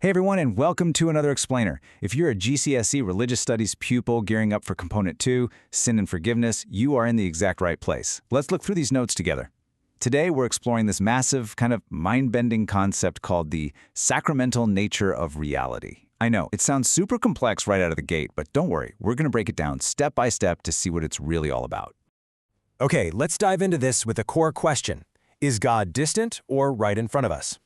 Hey everyone, and welcome to another Explainer. If you're a GCSE Religious Studies pupil gearing up for Component 2, Sin and Forgiveness, you are in the exact right place. Let's look through these notes together. Today we're exploring this massive, kind of mind-bending concept called the sacramental nature of reality. I know, it sounds super complex right out of the gate, but don't worry, we're going to break it down step by step to see what it's really all about. Okay, let's dive into this with a core question. Is God distant or right in front of us?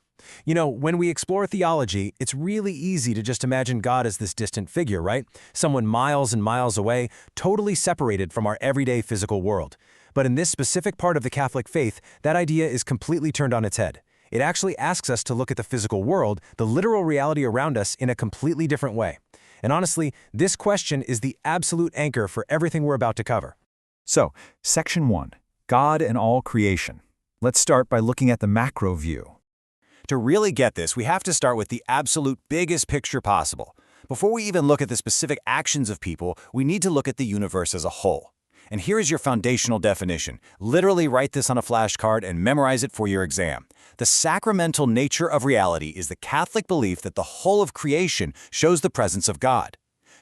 You know, when we explore theology, it's really easy to just imagine God as this distant figure, right? Someone miles and miles away, totally separated from our everyday physical world. But in this specific part of the Catholic faith, that idea is completely turned on its head. It actually asks us to look at the physical world, the literal reality around us, in a completely different way. And honestly, this question is the absolute anchor for everything we're about to cover. So, Section 1, God and all creation. Let's start by looking at the macro view. To really get this, we have to start with the absolute biggest picture possible. Before we even look at the specific actions of people, we need to look at the universe as a whole. And here is your foundational definition. Literally write this on a flashcard and memorize it for your exam. The sacramental nature of reality is the Catholic belief that the whole of creation shows the presence of God.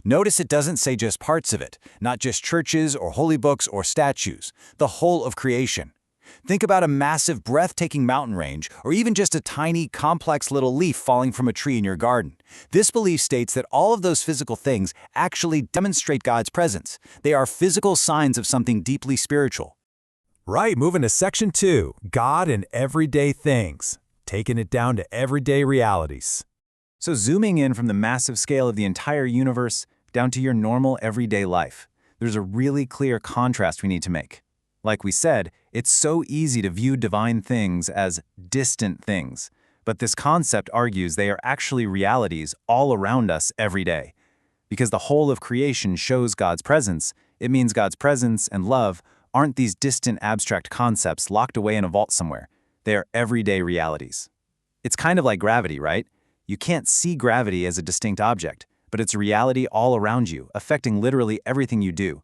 Notice it doesn't say just parts of it, not just churches or holy books or statues, the whole of creation. Think about a massive, breathtaking mountain range, or even just a tiny, complex little leaf falling from a tree in your garden. This belief states that all of those physical things actually demonstrate God's presence. They are physical signs of something deeply spiritual. Right, moving to Section 2, God and everyday things. Taking it down to everyday realities. So zooming in from the massive scale of the entire universe down to your normal everyday life, there's a really clear contrast we need to make. Like we said, it's so easy to view divine things as distant things, but this concept argues they are actually realities all around us every day. Because the whole of creation shows God's presence, it means God's presence and love aren't these distant abstract concepts locked away in a vault somewhere. They are everyday realities. It's kind of like gravity, right? You can't see gravity as a distinct object, but it's a reality all around you, affecting literally everything you do.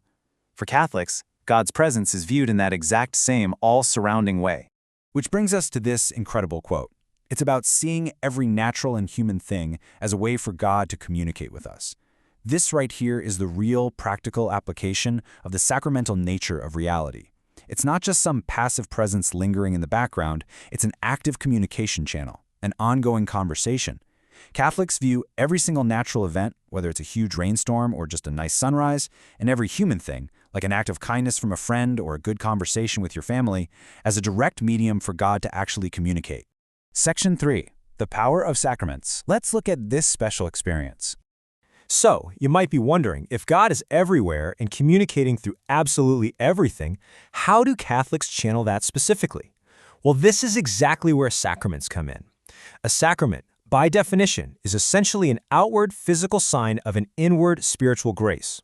For Catholics, God's presence is viewed in that exact same all-surrounding way. Which brings us to this incredible quote. It's about seeing every natural and human thing as a way for God to communicate with us. This right here is the real, practical application of the sacramental nature of reality. It's not just some passive presence lingering in the background, it's an active communication channel, an ongoing conversation. Catholics view every single natural event, whether it's a huge rainstorm or just a nice sunrise, and every human thing, like an act of kindness from a friend or a good conversation with your family, as a direct medium for God to actually communicate. Section 3, the power of sacraments. Let's look at this special experience. So, you might be wondering, if God is everywhere and communicating through absolutely everything, how do Catholics channel that specifically? Well, this is exactly where sacraments come in. A sacrament, by definition, is essentially an outward physical sign of an inward spiritual grace.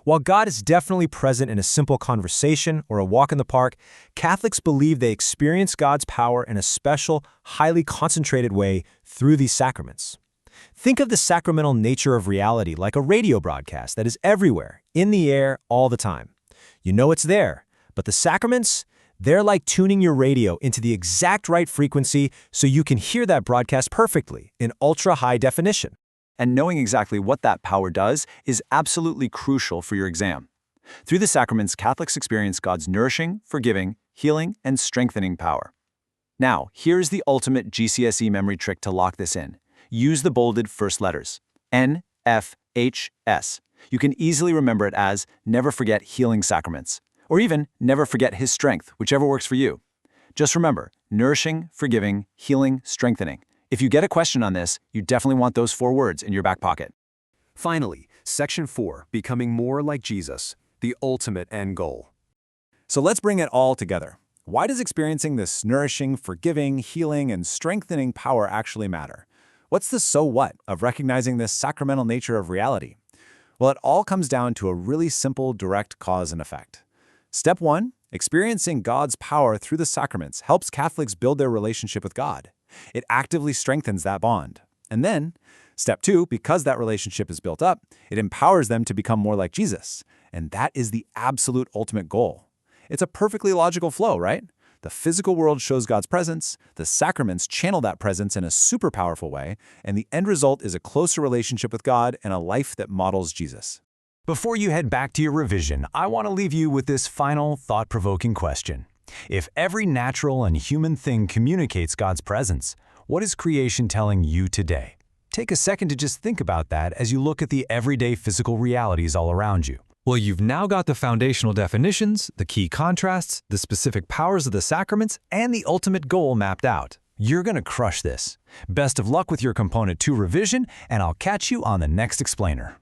While God is definitely present in a simple conversation or a walk in the park, Catholics believe they experience God's power in a special, highly concentrated way through these sacraments. Think of the sacramental nature of reality like a radio broadcast that is everywhere, in the air, all the time. You know it's there, but the sacraments, they're like tuning your radio into the exact right frequency so you can hear that broadcast perfectly in ultra-high definition. And knowing exactly what that power does is absolutely crucial for your exam. Through the sacraments, Catholics experience God's nourishing, forgiving, healing, and strengthening power. Now, here's the ultimate GCSE memory trick to lock this in. Use the bolded first letters, N, F, H, S. You can easily remember it as never forget healing sacraments, or even never forget His strength, whichever works for you. Just remember, nourishing, forgiving, healing, strengthening. If you get a question on this, you definitely want those 4 words in your back pocket. Finally, Section 4, becoming more like Jesus, the ultimate end goal. So let's bring it all together. Why does experiencing this nourishing, forgiving, healing, and strengthening power actually matter? What's the so what of recognizing this sacramental nature of reality? Well, it all comes down to a really simple, direct cause and effect. Step 1, experiencing God's power through the sacraments helps Catholics build their relationship with God. It actively strengthens that bond. And then, step 2, because that relationship is built up, it empowers them to become more like Jesus. And that is the absolute ultimate goal. It's a perfectly logical flow, right? The physical world shows God's presence, the sacraments channel that presence in a super powerful way, and the end result is a closer relationship with God and a life that models Jesus. Before you head back to your revision, I want to leave you with this final, thought-provoking question. If every natural and human thing communicates God's presence, what is creation telling you today? Take a second to just think about that as you look at the everyday physical realities all around you. Well, you've now got the foundational definitions, the key contrasts, the specific powers of the sacraments, and the ultimate goal mapped out. You're going to crush this. Best of luck with your Component 2 revision, and I'll catch you on the next explainer.